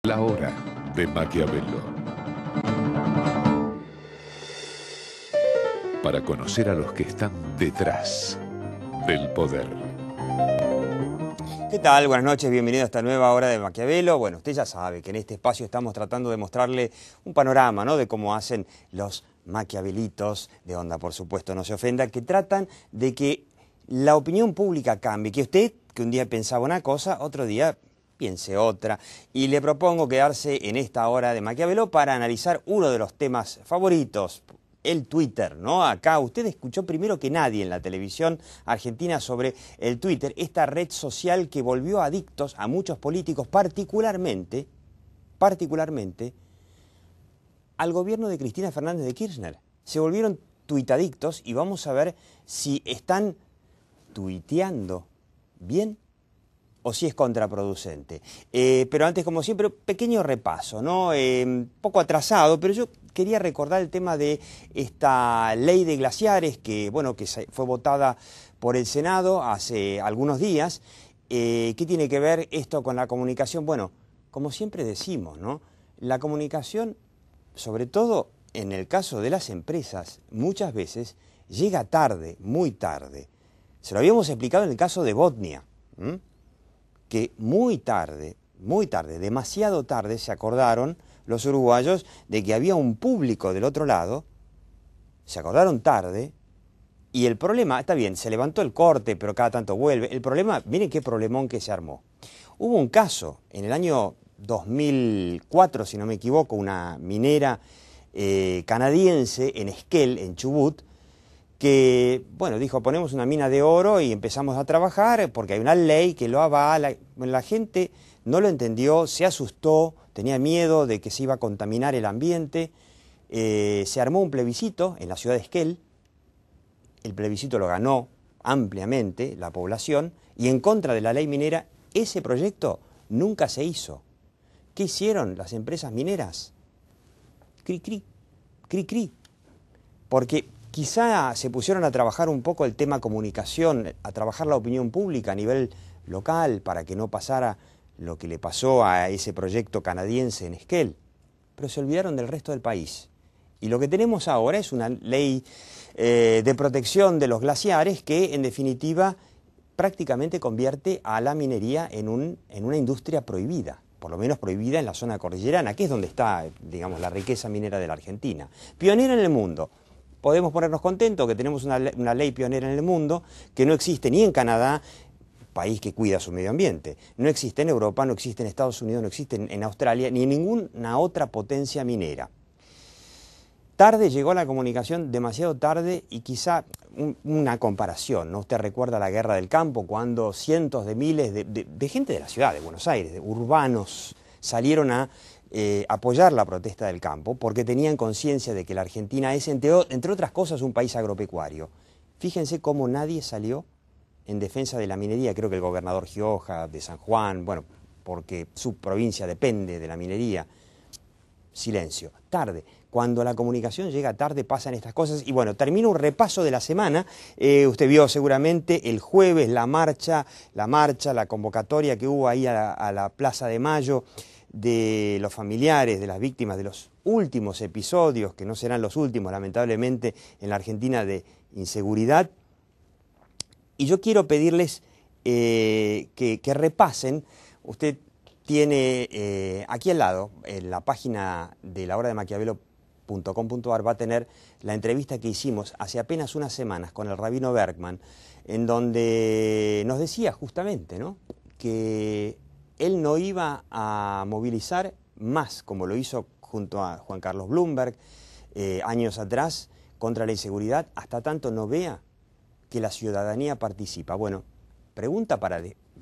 La hora de Maquiavelo. Para conocer a los que están detrás del poder. ¿Qué tal? Buenas noches, bienvenido a esta nueva hora de Maquiavelo. Bueno, usted ya sabe que en este espacio estamos tratando de mostrarle un panorama, ¿no?, de cómo hacen los maquiavelitos, de onda, por supuesto, no se ofenda, que tratan de que la opinión pública cambie, que usted, que un día pensaba una cosa, otro día piense otra. Y le propongo quedarse en esta hora de Maquiavelo para analizar uno de los temas favoritos, el Twitter, ¿no? Acá usted escuchó primero que nadie en la televisión argentina sobre el Twitter, esta red social que volvió adictos a muchos políticos, particularmente al gobierno de Cristina Fernández de Kirchner. Se volvieron tuitadictos y vamos a ver si están tuiteando bien o si es contraproducente. Pero antes, como siempre, pequeño repaso, ¿no? Poco atrasado, pero yo quería recordar el tema de esta ley de glaciares que, bueno, que fue votada por el Senado hace algunos días. ¿Qué tiene que ver esto con la comunicación? Bueno, como siempre decimos, ¿no? La comunicación, sobre todo en el caso de las empresas, muchas veces llega tarde, muy tarde. Se lo habíamos explicado en el caso de Botnia, que muy tarde, demasiado tarde, se acordaron los uruguayos de que había un público del otro lado, se acordaron tarde, y el problema, está bien, se levantó el corte, pero cada tanto vuelve. El problema, miren qué problemón que se armó. Hubo un caso en el año 2004, si no me equivoco, una minera canadiense en Esquel, en Chubut, que, bueno, dijo, ponemos una mina de oro y empezamos a trabajar porque hay una ley que lo avala. Bueno, la gente no lo entendió, se asustó, tenía miedo de que se iba a contaminar el ambiente. Se armó un plebiscito en la ciudad de Esquel. El plebiscito lo ganó ampliamente la población y en contra de la ley minera, ese proyecto nunca se hizo. ¿Qué hicieron las empresas mineras? Cri, cri, cri, cri. Porque quizá se pusieron a trabajar un poco el tema comunicación, a trabajar la opinión pública a nivel local para que no pasara lo que le pasó a ese proyecto canadiense en Esquel, pero se olvidaron del resto del país. Y lo que tenemos ahora es una ley de protección de los glaciares que, en definitiva, prácticamente convierte a la minería en una industria prohibida, por lo menos prohibida en la zona cordillerana, que es donde está, digamos, la riqueza minera de la Argentina. Pionera en el mundo. Podemos ponernos contentos que tenemos una ley pionera en el mundo que no existe ni en Canadá, país que cuida su medio ambiente, no existe en Europa, no existe en Estados Unidos, no existe en Australia, ni en ninguna otra potencia minera. Tarde llegó la comunicación, demasiado tarde, y quizá una comparación, ¿no? Usted recuerda la Guerra del Campo, cuando cientos de miles de gente de la ciudad de Buenos Aires, de urbanos, salieron a apoyar la protesta del campo porque tenían conciencia de que la Argentina es, entre otras cosas, un país agropecuario. Fíjense cómo nadie salió en defensa de la minería. Creo que el gobernador Gioja de San Juan, bueno, porque su provincia depende de la minería. Silencio. Tarde. Cuando la comunicación llega tarde pasan estas cosas. Y bueno, termino un repaso de la semana. Usted vio seguramente el jueves la marcha, la convocatoria que hubo ahí a la Plaza de Mayo, de los familiares de las víctimas de los últimos episodios, que no serán los últimos, lamentablemente, en la Argentina de inseguridad. Y yo quiero pedirles que repasen. Usted tiene aquí al lado, en la página de la hora de Maquiavelo.com.ar, va a tener la entrevista que hicimos hace apenas unas semanas con el rabino Bergman, en donde nos decía justamente, ¿no?, que él no iba a movilizar más, como lo hizo junto a Juan Carlos Bloomberg años atrás, contra la inseguridad, hasta tanto no vea que la ciudadanía participa. Bueno,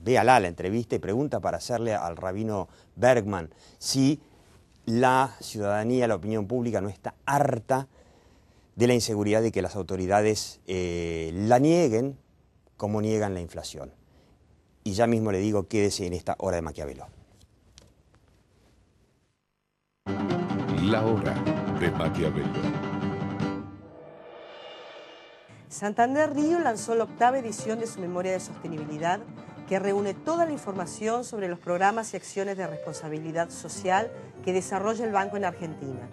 véala la entrevista y pregunta para hacerle al rabino Bergman si la ciudadanía, la opinión pública no está harta de la inseguridad y que las autoridades la nieguen como niegan la inflación. Y ya mismo le digo, quédese en esta hora de Maquiavelo. La hora de Maquiavelo. Santander Río lanzó la 8ª edición de su memoria de sostenibilidad que reúne toda la información sobre los programas y acciones de responsabilidad social que desarrolla el banco en Argentina.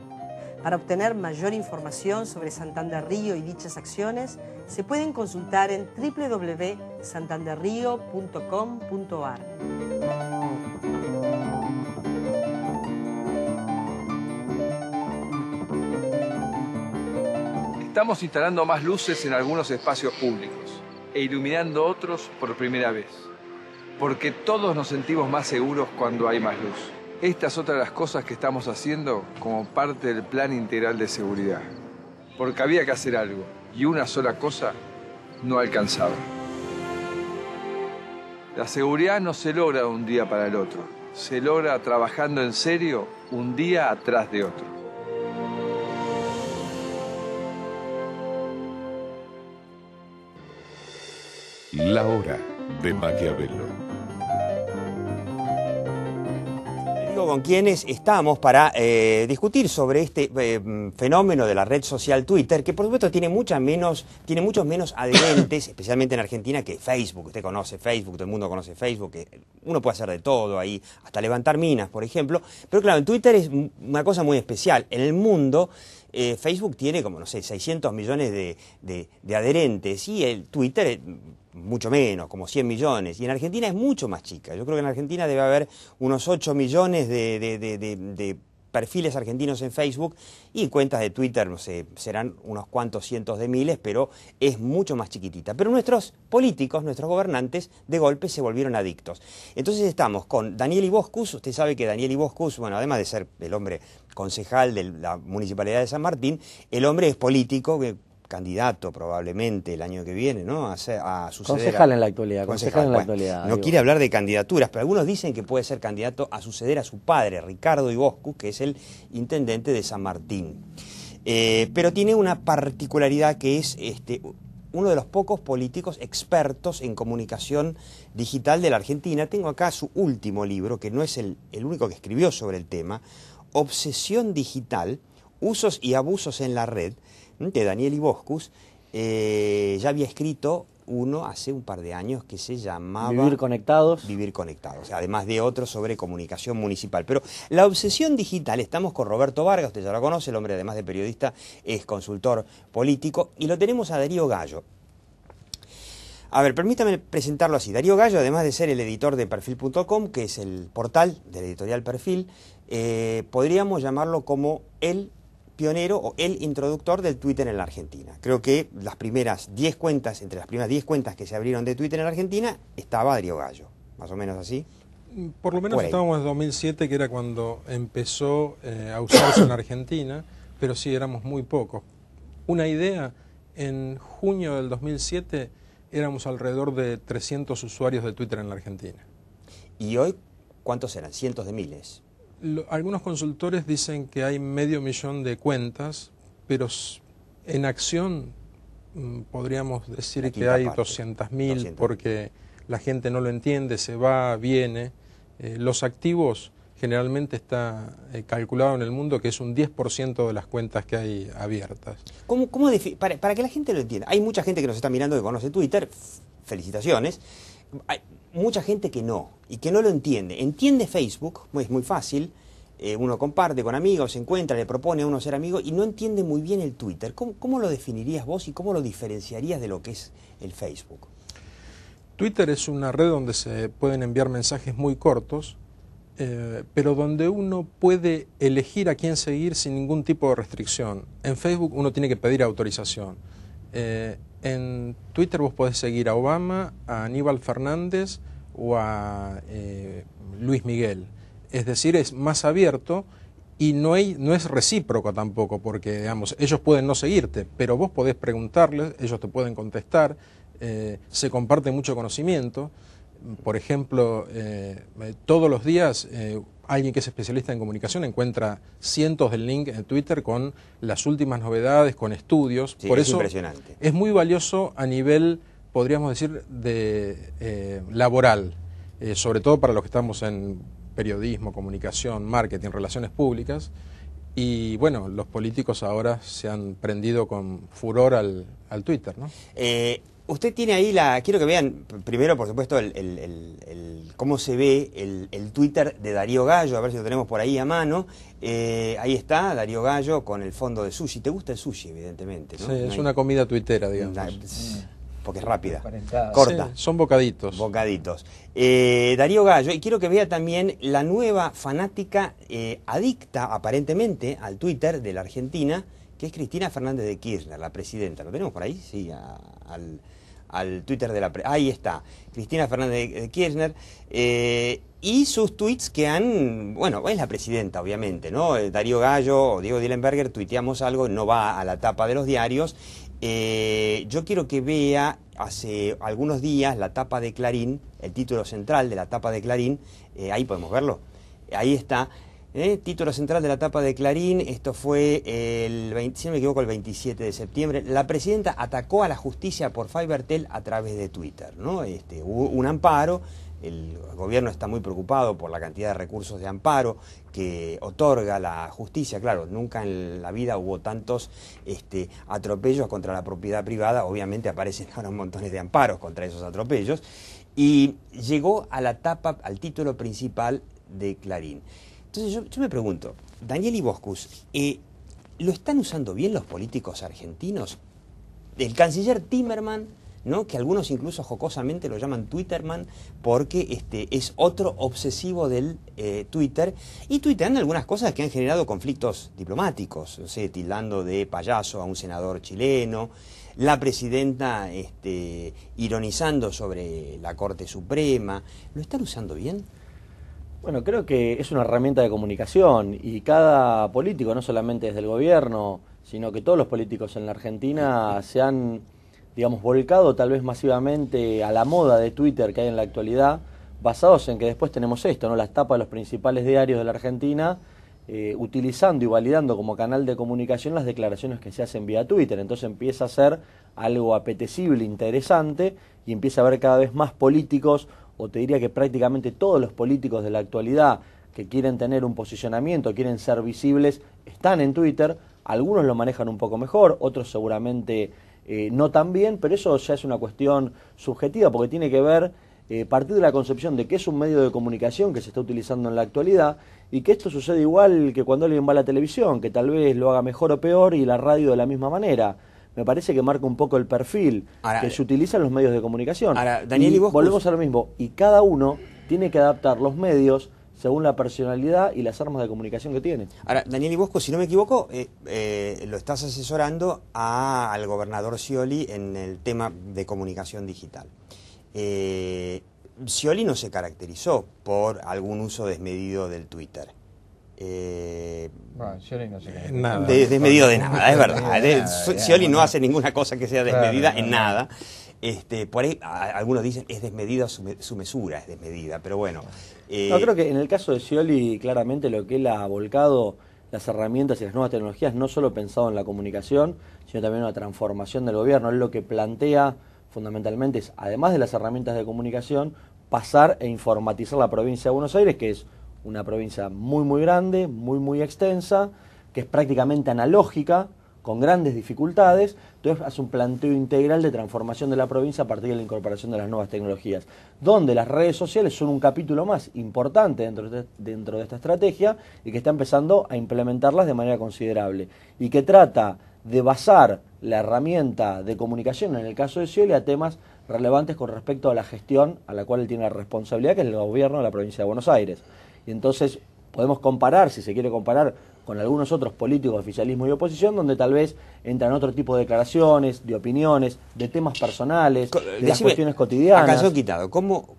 Para obtener mayor información sobre Santander Río y dichas acciones, se pueden consultar en www.santanderrio.com.ar. Estamos instalando más luces en algunos espacios públicos e iluminando otros por primera vez, porque todos nos sentimos más seguros cuando hay más luz. Esta es otra de las cosas que estamos haciendo como parte del Plan Integral de Seguridad, porque había que hacer algo y una sola cosa no alcanzaba. La seguridad no se logra de un día para el otro, se logra trabajando en serio un día atrás de otro. La hora de Maquiavelo. Con quienes estamos para discutir sobre este fenómeno de la red social Twitter, que por supuesto tiene muchos menos adherentes, especialmente en Argentina, que Facebook. Usted conoce Facebook, todo el mundo conoce Facebook, que uno puede hacer de todo ahí, hasta levantar minas, por ejemplo. Pero claro, en Twitter es una cosa muy especial. En el mundo, Facebook tiene como, no sé, 600 millones de adherentes, y el Twitter mucho menos, como 100 millones. Y en Argentina es mucho más chica. Yo creo que en Argentina debe haber unos 8 millones de perfiles argentinos en Facebook, y cuentas de Twitter, no sé, serán unos cuantos cientos de miles, pero es mucho más chiquitita. Pero nuestros políticos, nuestros gobernantes, de golpe se volvieron adictos. Entonces estamos con Daniel Iboscus. Usted sabe que Daniel Iboscus, bueno, además de ser el hombre concejal de la Municipalidad de San Martín, el hombre es político, candidato probablemente el año que viene, ¿no? A suceder. Concejal en la actualidad. Concejal, en la actualidad. No quiere hablar de candidaturas, pero algunos dicen que puede ser candidato a suceder a su padre, Ricardo Iboscus, que es el intendente de San Martín. Pero tiene una particularidad, que es uno de los pocos políticos expertos en comunicación digital de la Argentina. Tengo acá su último libro, que no es el único que escribió sobre el tema, Obsesión Digital, Usos y Abusos en la Red, de Daniel Iboscus. Ya había escrito uno hace un par de años que se llamaba Vivir Conectados. Vivir Conectados, además de otro sobre comunicación municipal. Pero la obsesión digital, estamos con Roberto Vargas, usted ya lo conoce, el hombre además de periodista es consultor político, y lo tenemos a Darío Gallo. A ver, permítame presentarlo así. Darío Gallo, además de ser el editor de Perfil.com, que es el portal de la editorial Perfil, podríamos llamarlo como el pionero o el introductor del Twitter en la Argentina. Creo que las primeras 10 cuentas, entre las primeras 10 cuentas que se abrieron de Twitter en la Argentina, estaba Darío Gallo, más o menos así. Por lo menos estábamos en 2007, que era cuando empezó a usarse en Argentina, pero sí éramos muy pocos. Una idea, en junio del 2007 éramos alrededor de 300 usuarios de Twitter en la Argentina. ¿Y hoy cuántos eran? Cientos de miles. Algunos consultores dicen que hay 500.000 de cuentas, pero en acción podríamos decir que hay 200.000, porque la gente no lo entiende, se va, viene. Los activos generalmente está calculado en el mundo que es un 10% de las cuentas que hay abiertas. Para que la gente lo entienda, hay mucha gente que nos está mirando que conoce Twitter, felicitaciones. Hay mucha gente que no, y que no lo entiende. Entiende Facebook, es muy fácil, uno comparte con amigos, se encuentra, le propone a uno ser amigo, y no entiende muy bien el Twitter. ¿Cómo lo definirías vos y cómo lo diferenciarías de lo que es el Facebook? Twitter es una red donde se pueden enviar mensajes muy cortos, pero donde uno puede elegir a quién seguir sin ningún tipo de restricción. En Facebook uno tiene que pedir autorización. En Twitter vos podés seguir a Obama, a Aníbal Fernández o a Luis Miguel. Es decir, es más abierto y no es recíproco tampoco, porque digamos, ellos pueden no seguirte, pero vos podés preguntarles, ellos te pueden contestar, se comparte mucho conocimiento. Por ejemplo, todos los días alguien que es especialista en comunicación encuentra cientos de links en Twitter con las últimas novedades, con estudios. Sí, por es eso impresionante. Es muy valioso a nivel, podríamos decir, de laboral, sobre todo para los que estamos en periodismo, comunicación, marketing, relaciones públicas. Y bueno, los políticos ahora se han prendido con furor al Twitter, ¿no? Usted tiene ahí quiero que vean primero, por supuesto, cómo se ve el Twitter de Darío Gallo, a ver si lo tenemos por ahí a mano. Ahí está, Darío Gallo con el fondo de sushi. ¿Te gusta el sushi, evidentemente, no? Sí, es una comida tuitera, digamos. Porque es rápida, corta. Sí, son bocaditos. Bocaditos. Darío Gallo, y quiero que vea también la nueva fanática adicta, aparentemente, al Twitter de la Argentina, que es Cristina Fernández de Kirchner, la presidenta. ¿Lo tenemos por ahí? Sí, al Twitter de ahí está, Cristina Fernández de Kirchner, y sus tweets que bueno, es la presidenta, obviamente, ¿no? Darío Gallo o Diego Dillenberger tuiteamos algo, no va a la tapa de los diarios. Yo quiero que vea, hace algunos días, la tapa de Clarín, el título central de la tapa de Clarín, ahí podemos verlo, ahí está. Título central de la tapa de Clarín, esto fue, si no me equivoco, el 27 de septiembre. La presidenta atacó a la justicia por FiberTel a través de Twitter, ¿no? Hubo un amparo, el gobierno está muy preocupado por la cantidad de recursos de amparo que otorga la justicia. Claro, nunca en la vida hubo tantos atropellos contra la propiedad privada, obviamente aparecen ahora montones de amparos contra esos atropellos, y llegó a la tapa, al título principal de Clarín. Entonces yo me pregunto, Daniel Iboscus, ¿lo están usando bien los políticos argentinos? El canciller Timerman, ¿no? Que algunos incluso jocosamente lo llaman Twitterman, porque es otro obsesivo del Twitter, y tuiteando algunas cosas que han generado conflictos diplomáticos, no sé, tildando de payaso a un senador chileno, la presidenta ironizando sobre la Corte Suprema. ¿Lo están usando bien? Bueno, creo que es una herramienta de comunicación y cada político, no solamente desde el gobierno, sino que todos los políticos en la Argentina se han, digamos, volcado tal vez masivamente a la moda de Twitter que hay en la actualidad, basados en que después tenemos esto, ¿no? Las tapas de los principales diarios de la Argentina, utilizando y validando como canal de comunicación las declaraciones que se hacen vía Twitter. Entonces empieza a ser algo apetecible, interesante, y empieza a haber cada vez más políticos, o te diría que prácticamente todos los políticos de la actualidad que quieren tener un posicionamiento, quieren ser visibles, están en Twitter. Algunos lo manejan un poco mejor, otros seguramente no tan bien, pero eso ya es una cuestión subjetiva, porque tiene que ver, partir de la concepción de que es un medio de comunicación que se está utilizando en la actualidad, y que esto sucede igual que cuando alguien va a la televisión, que tal vez lo haga mejor o peor, y la radio de la misma manera. Me parece que marca un poco el perfil que se utiliza en los medios de comunicación. Ahora, Daniel, y volvemos a lo mismo, y cada uno tiene que adaptar los medios según la personalidad y las armas de comunicación que tiene. Ahora, Daniel Ibosco, si no me equivoco, lo estás asesorando al gobernador Scioli en el tema de comunicación digital. Scioli no se caracterizó por algún uso desmedido del Twitter. Scioli no sé qué. Nada. Desmedido de nada, es verdad. Scioli no hace ninguna cosa que sea desmedida en nada. Por ahí algunos dicen es desmedida su mesura, es desmedida, pero bueno. No, creo que en el caso de Scioli, claramente lo que él ha volcado, las herramientas y las nuevas tecnologías, no solo pensado en la comunicación, sino también en una transformación del gobierno. Él lo que plantea fundamentalmente es, además de las herramientas de comunicación, pasar e informatizar la provincia de Buenos Aires, que es una provincia muy grande, muy extensa, que es prácticamente analógica, con grandes dificultades. Entonces hace un planteo integral de transformación de la provincia a partir de la incorporación de las nuevas tecnologías, donde las redes sociales son un capítulo más importante dentro de esta estrategia, y que está empezando a implementarlas de manera considerable, y que trata de basar la herramienta de comunicación, en el caso de Scioli, a temas relevantes con respecto a la gestión a la cual él tiene la responsabilidad, que es el gobierno de la provincia de Buenos Aires. Y entonces podemos comparar, si se quiere comparar, con algunos otros políticos de oficialismo y oposición, donde tal vez entran otro tipo de declaraciones, de opiniones, de temas personales, de las cuestiones cotidianas. A calzón quitado, ¿cómo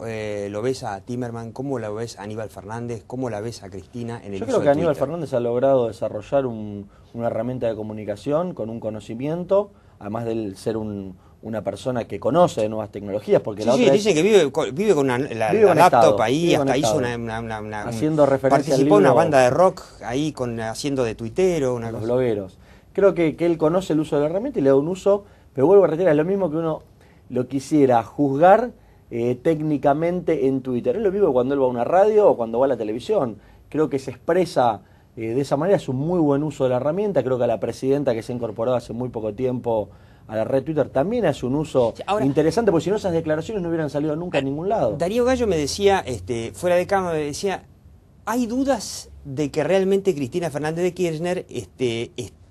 lo ves a Timerman? ¿Cómo la ves a Aníbal Fernández? ¿Cómo la ves a Cristina en el uso de Twitter? Yo creo que Aníbal Fernández ha logrado desarrollar una herramienta de comunicación con un conocimiento, además de ser una persona que conoce de nuevas tecnologías, porque la otra dicen que vive con la laptop estado, ahí, hasta hizo haciendo referencia participó en una banda de rock ahí haciendo de tuitero, los blogueros. Creo que él conoce el uso de la herramienta y le da un uso, pero vuelvo a reiterar, es lo mismo que uno lo quisiera juzgar técnicamente en Twitter. Él lo vive cuando él va a una radio o cuando va a la televisión. Creo que se expresa de esa manera, es un muy buen uso de la herramienta. Creo que a la presidenta, que se ha incorporado hace muy poco tiempo a la red Twitter también hace un uso interesante, porque si no esas declaraciones no hubieran salido nunca a ningún lado. Darío Gallo me decía, fuera de cámara, me decía, hay dudas de que realmente Cristina Fernández de Kirchner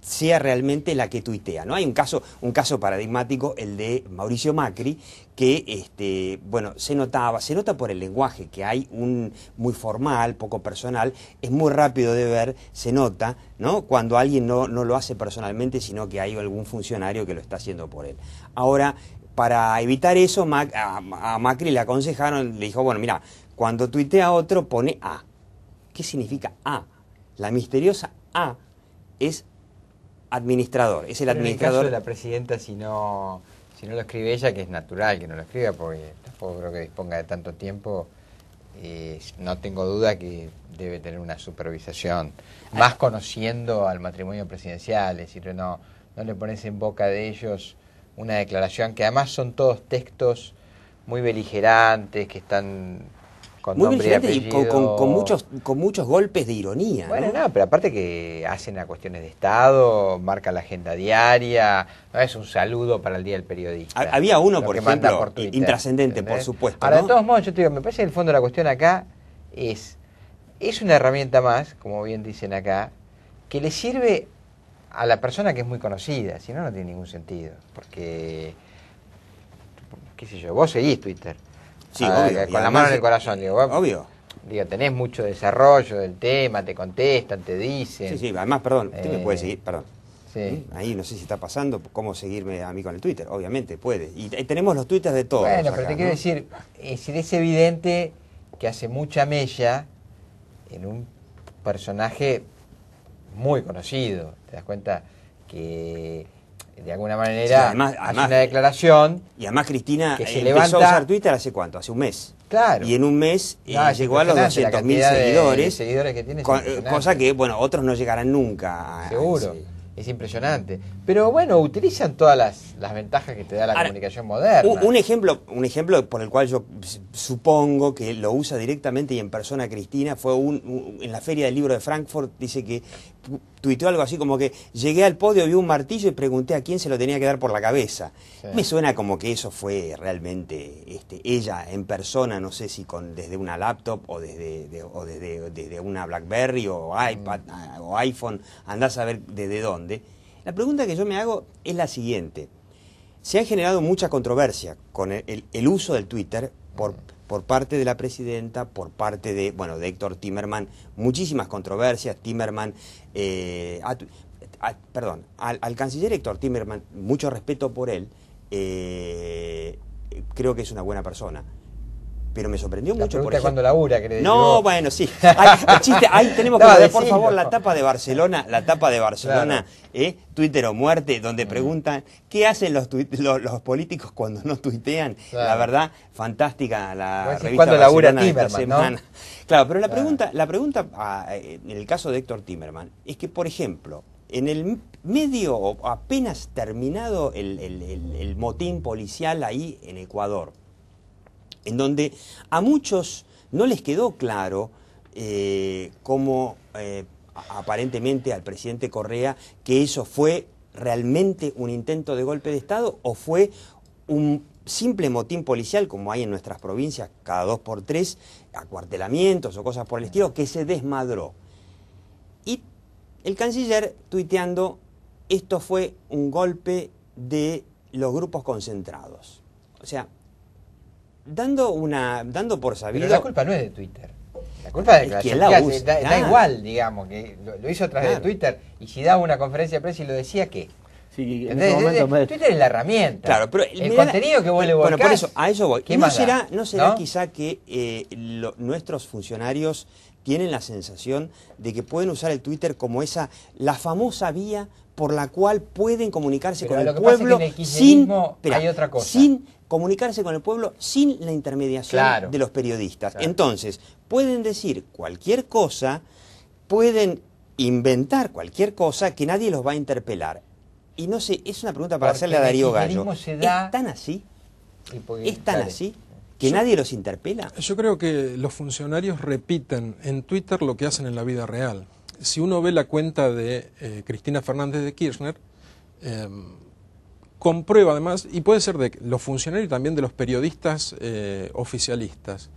sea realmente la que tuitea, ¿no? Hay un caso paradigmático, el de Mauricio Macri, que bueno, se nota por el lenguaje, que hay un muy formal, poco personal, es muy rápido de ver, se nota, ¿no? Cuando alguien no lo hace personalmente, sino que hay algún funcionario que lo está haciendo por él. Ahora, para evitar eso, a Macri le aconsejaron, le dijo, bueno, mira, cuando tuitea otro, pone A. ¿Qué significa A? La misteriosa A es administrador, es el administrador. En el caso de la presidenta, si no lo escribe ella, que es natural que no lo escriba, porque tampoco creo que disponga de tanto tiempo, no tengo duda que debe tener una supervisación, más conociendo al matrimonio presidencial, es decir, no le pones en boca de ellos una declaración, que además son todos textos muy beligerantes, que están con muy nombre y apellido. Y con muchos golpes de ironía. Bueno, ¿no? no, pero aparte que hacen a cuestiones de Estado, marca la agenda diaria, no es un saludo para el Día del Periodista. Había uno, por ejemplo, por Twitter, intrascendente, ¿entendés? por supuesto. Ahora, ¿no? de todos modos, yo te digo, me parece que el fondo de la cuestión acá es una herramienta más, como bien dicen acá, que le sirve a la persona que es muy conocida, si no, no tiene ningún sentido. Porque, qué sé yo, vos seguís Twitter. Sí, obvio. Con la mano en el corazón, digo, vos, obvio. Digo, tenés mucho desarrollo del tema, te contestan, te dicen. Sí, además, perdón, usted me puede seguir, perdón. Sí. Ahí no sé si está pasando, cómo seguirme a mí con el Twitter, obviamente, puede. Y tenemos los twitters de todos. Bueno, acá, pero te ¿no? quiero decir, es evidente que hace mucha mella en un personaje muy conocido. ¿Te das cuenta? Que de alguna manera Sí, además, hace una declaración. Y además Cristina que se empezó levanta, a usar Twitter ¿hace cuánto? Hace un mes. Claro. Y en un mes Es llegó a los 200.000 seguidores. Seguidores que tiene, cosa que, bueno, otros no llegarán nunca. Seguro. Es impresionante. Pero bueno, utilizan todas las ventajas que te da la comunicación moderna. Un ejemplo por el cual yo supongo que lo usa directamente y en persona Cristina fue en la Feria del Libro de Frankfurt, dice que tuiteó algo así como que llegué al podio, vi un martillo y pregunté a quién se lo tenía que dar por la cabeza. Sí. Me suena como que eso fue realmente ella en persona, no sé si desde una laptop o desde una BlackBerry o iPad o iPhone, andás a ver desde dónde. La pregunta que yo me hago es la siguiente. Se ha generado mucha controversia con el uso del Twitter por parte de la presidenta, por parte de Héctor Timerman, muchísimas controversias. Timerman, al canciller Héctor Timerman, mucho respeto por él, creo que es una buena persona. Pero me sorprendió mucho, por ejemplo. Cuando labura, que le digo. No, bueno, sí. Ahí tenemos que ver, por favor, la tapa de Barcelona, claro. Twitter o muerte, donde preguntan qué hacen los políticos cuando no tuitean. Claro. La verdad, fantástica la revista cuando labura Barcelona Timerman, esta semana. ¿no? Claro, pero la pregunta en el caso de Héctor Timerman es que, por ejemplo, en el medio, o apenas terminado el motín policial ahí en Ecuador, en donde a muchos no les quedó claro cómo aparentemente al presidente Correa que eso fue realmente un intento de golpe de Estado o fue un simple motín policial como hay en nuestras provincias cada 2 por 3, acuartelamientos o cosas por el estilo, que se desmadró. Y el canciller tuiteando, esto fue un golpe de los grupos concentrados. O sea, dando por sabido... Pero la culpa no es de Twitter. La culpa es de quien la usa. Da igual, digamos, que lo hizo a través de Twitter. Y si daba una conferencia de prensa y lo decía, ¿qué? Sí, en ese momento Twitter es la herramienta. Claro, pero el contenido que vos le volcás... Bueno, por eso, a eso voy. ¿No será ¿no? quizá que nuestros funcionarios tienen la sensación de que pueden usar el Twitter como la famosa vía por la cual pueden comunicarse con el pueblo sin comunicarse con el pueblo sin la intermediación de los periodistas? Claro. Entonces, pueden decir cualquier cosa, pueden inventar cualquier cosa que nadie los va a interpelar. Y no sé, es una pregunta para hacerle a Darío Gallo. ¿Es tan así? ¿Es tan así? ¿Que nadie los interpela? Yo creo que los funcionarios repiten en Twitter lo que hacen en la vida real. Si uno ve la cuenta de Cristina Fernández de Kirchner, comprueba además, y puede ser de los funcionarios y también de los periodistas oficialistas.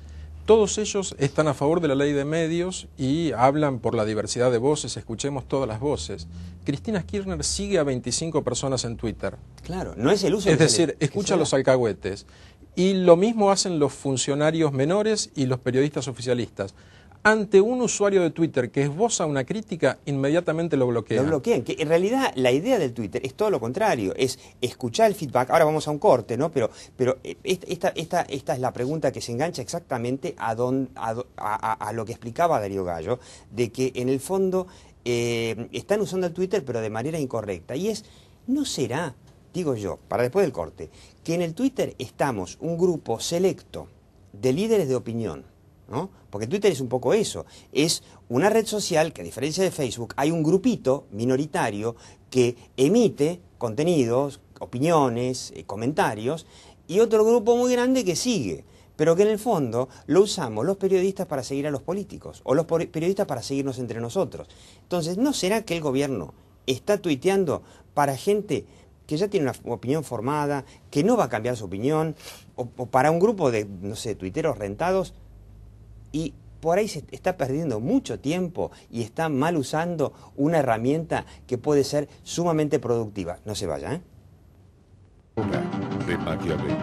Todos ellos están a favor de la ley de medios y hablan por la diversidad de voces, escuchemos todas las voces. Cristina Kirchner sigue a 25 personas en Twitter. Claro, no es el uso. Es decir, escucha a los alcahuetes. Y lo mismo hacen los funcionarios menores y los periodistas oficialistas. Ante un usuario de Twitter que esboza una crítica, inmediatamente lo bloquean. Lo bloquean, que en realidad la idea del Twitter es todo lo contrario, es escuchar el feedback. Ahora vamos a un corte, ¿no? Pero esta es la pregunta que se engancha exactamente a lo que explicaba Darío Gallo, de que en el fondo están usando el Twitter pero de manera incorrecta. Y ¿no será, digo yo, para después del corte, que en el Twitter estamos un grupo selecto de líderes de opinión, ¿no? Porque Twitter es un poco eso, es una red social que a diferencia de Facebook hay un grupito minoritario que emite contenidos, opiniones, comentarios y otro grupo muy grande que sigue, pero que en el fondo lo usamos los periodistas para seguir a los políticos o los periodistas para seguirnos entre nosotros. Entonces, ¿no será que el gobierno está tuiteando para gente que ya tiene una opinión formada, que no va a cambiar su opinión, o para un grupo de, no sé, tuiteros rentados? Y por ahí se está perdiendo mucho tiempo y está mal usando una herramienta que puede ser sumamente productiva. No se vaya, ¿eh? De Maquiavelo.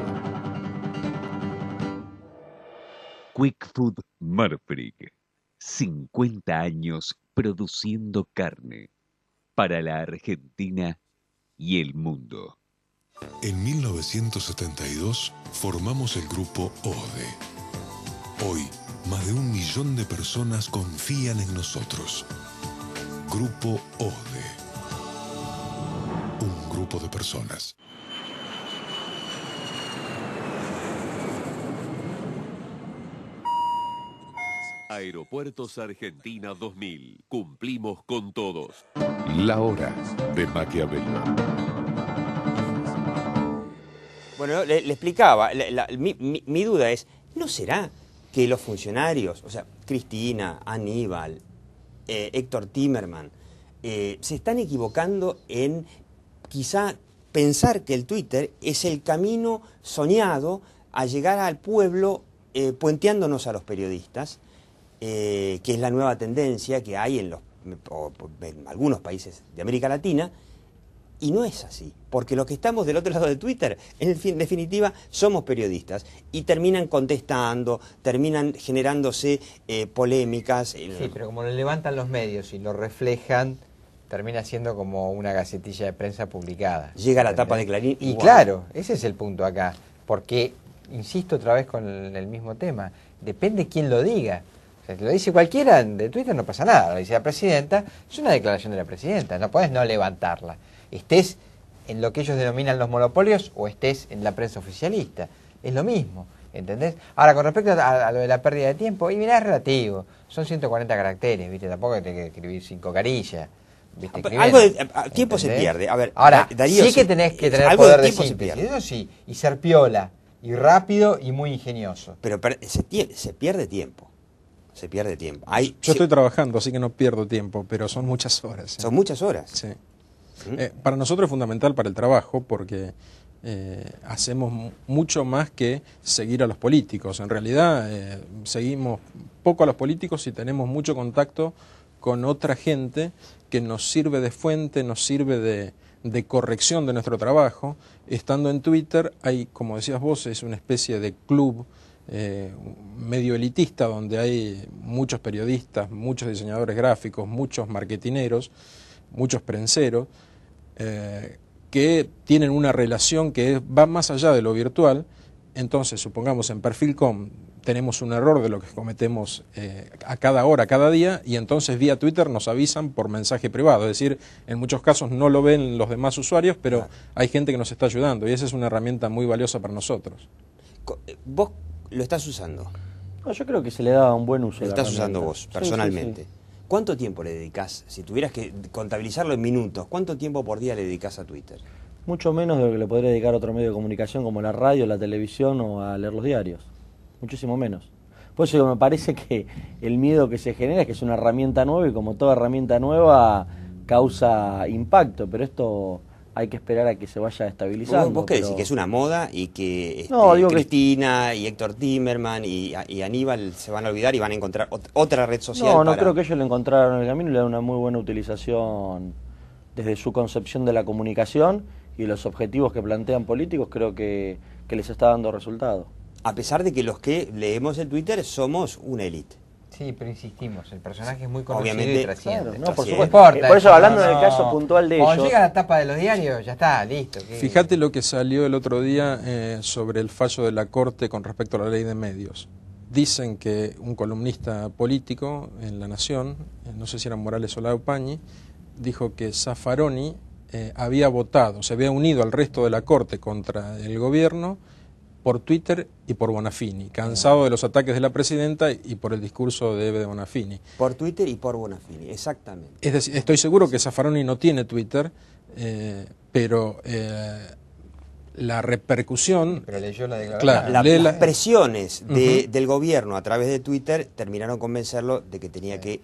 Quick Food Murfreak. 50 años produciendo carne para la Argentina y el mundo. En 1972 formamos el grupo ODE. Hoy, más de 1 millón de personas confían en nosotros. Grupo ODE. Un grupo de personas. Aeropuertos Argentina 2000. Cumplimos con todos. La hora de Maquiavelo. Bueno, le explicaba, mi duda es, ¿no será que los funcionarios, o sea, Cristina, Aníbal, Héctor Timerman, se están equivocando en quizá pensar que el Twitter es el camino soñado a llegar al pueblo puenteándonos a los periodistas, que es la nueva tendencia que hay en algunos países de América Latina? Y no es así, porque los que estamos del otro lado de Twitter, en definitiva, somos periodistas y terminan contestando, terminan generándose polémicas. Sí, pero como lo levantan los medios y lo reflejan, termina siendo como una gacetilla de prensa publicada. Llega a la tapa de Clarín. Y claro, ese es el punto acá, porque, insisto otra vez con el mismo tema, depende quién lo diga. O sea, si lo dice cualquiera de Twitter no pasa nada, lo dice la presidenta, es una declaración de la presidenta, no podés no levantarla. Estés en lo que ellos denominan los monopolios o estés en la prensa oficialista. Es lo mismo, ¿entendés? Ahora, con respecto a lo de la pérdida de tiempo, y mirá, es relativo. Son 140 caracteres, ¿viste? Tampoco hay que escribir 5 carillas. ¿Viste? Algo de tiempo ¿entendés? Se pierde. A ver, ahora, Darío, sí que tenés que tener poder de síntesis, eso sí, y ser piola, y rápido, y muy ingenioso. Pero se pierde tiempo. Se pierde tiempo. Yo estoy trabajando, así que no pierdo tiempo, pero son muchas horas. ¿Son muchas horas? Sí. Para nosotros es fundamental para el trabajo porque hacemos mucho más que seguir a los políticos. En realidad seguimos poco a los políticos y tenemos mucho contacto con otra gente que nos sirve de fuente, nos sirve de corrección de nuestro trabajo. Estando en Twitter hay, como decías vos, es una especie de club medio elitista donde hay muchos periodistas, muchos diseñadores gráficos, muchos marketineros, muchos prenseros, que tienen una relación que va más allá de lo virtual. Entonces, supongamos en Perfil.com tenemos un error de lo que cometemos a cada hora, cada día, y entonces vía Twitter nos avisan por mensaje privado. Es decir, en muchos casos no lo ven los demás usuarios, pero hay gente que nos está ayudando y esa es una herramienta muy valiosa para nosotros. ¿Vos lo estás usando? No, yo creo que se le da un buen uso. Lo estás usando vos, personalmente. Sí. ¿Cuánto tiempo le dedicás? Si tuvieras que contabilizarlo en minutos, ¿cuánto tiempo por día le dedicás a Twitter? Mucho menos de lo que le podría dedicar a otro medio de comunicación como la radio, la televisión o a leer los diarios. Muchísimo menos. Por eso me parece que el miedo que se genera es que es una herramienta nueva y como toda herramienta nueva causa impacto, pero esto hay que esperar a que se vaya estabilizando. ¿Vos qué decís? ¿Que es una moda y que No, digo Cristina y Héctor Timerman y Aníbal se van a olvidar y van a encontrar otra red social? No, no creo que ellos le encontraron el camino y le dan una muy buena utilización desde su concepción de la comunicación y los objetivos que plantean políticos, creo que les está dando resultado. A pesar de que los que leemos el Twitter somos una élite. Sí, pero insistimos, el personaje es muy conocido Obviamente, y trasciende. Claro, no, por No supuesto. importa, Por eso, hablando del caso puntual de ellos... Cuando llega a la tapa de los diarios, ya está, listo. Fíjate lo que salió el otro día sobre el fallo de la Corte con respecto a la ley de medios. Dicen que un columnista político en La Nación, no sé si era Morales o Laupañi, dijo que Zaffaroni había votado, se había unido al resto de la Corte contra el gobierno por Twitter y por Bonafini, cansado de los ataques de la presidenta y por el discurso de Eve de Bonafini. Por Twitter y por Bonafini, exactamente. Es decir, estoy seguro que Zaffaroni no tiene Twitter, pero la repercusión... Pero leyó la declaración. Claro, Las presiones del gobierno a través de Twitter terminaron convencerlo de que tenía que...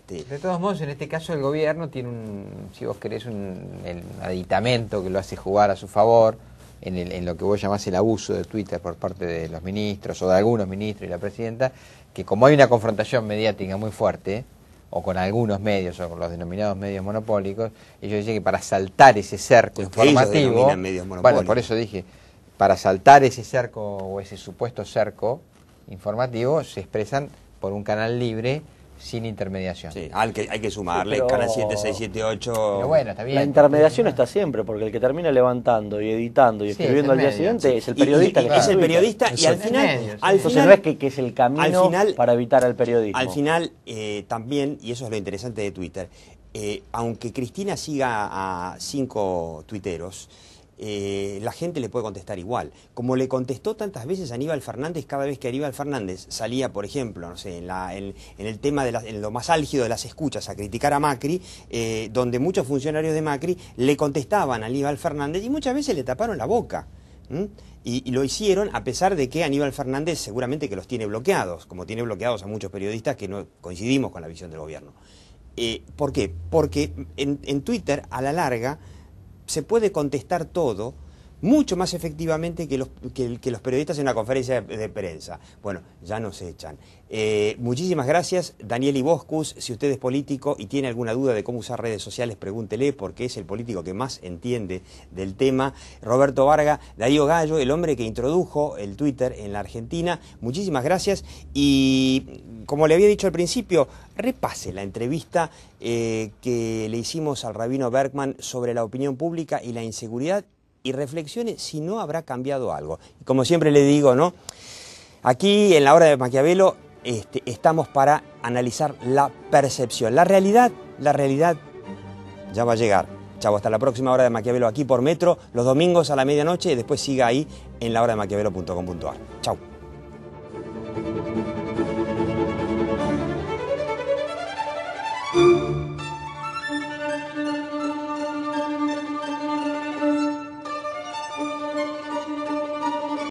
De todos modos, en este caso el gobierno tiene si vos querés, el aditamento que lo hace jugar a su favor, en lo que vos llamás el abuso de Twitter por parte de los ministros o de algunos ministros y la presidenta, que como hay una confrontación mediática muy fuerte, o con algunos medios, o con los denominados medios monopólicos, ellos dicen que para saltar ese cerco informativo, bueno, por eso dije, para saltar ese cerco o ese supuesto cerco informativo, se expresan por un canal libre, sin intermediación. Sí, hay que sumarle, Canal 7, 6, 7, 8... Pero bueno, está bien. La intermediación está siempre, porque el que termina levantando y editando y escribiendo al día siguiente es el periodista. Es el periodista y al final... Entonces no es que es el camino para evitar al periodismo. Al final, también, y eso es lo interesante de Twitter, aunque Cristina siga a 5 tuiteros, la gente le puede contestar igual. Como le contestó tantas veces a Aníbal Fernández, cada vez que Aníbal Fernández salía, por ejemplo, no sé, en el tema en lo más álgido de las escuchas, a criticar a Macri, donde muchos funcionarios de Macri le contestaban a Aníbal Fernández y muchas veces le taparon la boca. Y lo hicieron a pesar de que Aníbal Fernández seguramente que los tiene bloqueados, como tiene bloqueados a muchos periodistas que no coincidimos con la visión del gobierno. ¿Por qué? Porque en Twitter, a la larga, se puede contestar todo mucho más efectivamente que los periodistas en una conferencia de prensa. Bueno, ya nos echan. Muchísimas gracias, Daniel Iboscus. Si usted es político y tiene alguna duda de cómo usar redes sociales, pregúntele, porque es el político que más entiende del tema. Roberto Varga, Darío Gallo, el hombre que introdujo el Twitter en la Argentina. Muchísimas gracias y, como le había dicho al principio, repase la entrevista que le hicimos al rabino Bergman sobre la opinión pública y la inseguridad y reflexione si no habrá cambiado algo. Y como siempre le digo, ¿no? Aquí en la hora de Maquiavelo estamos para analizar la percepción. La realidad ya va a llegar. Chau, hasta la próxima hora de Maquiavelo aquí por Metro, los domingos a la medianoche y después siga ahí en lahora de maquiavelo.com.ar. Chau.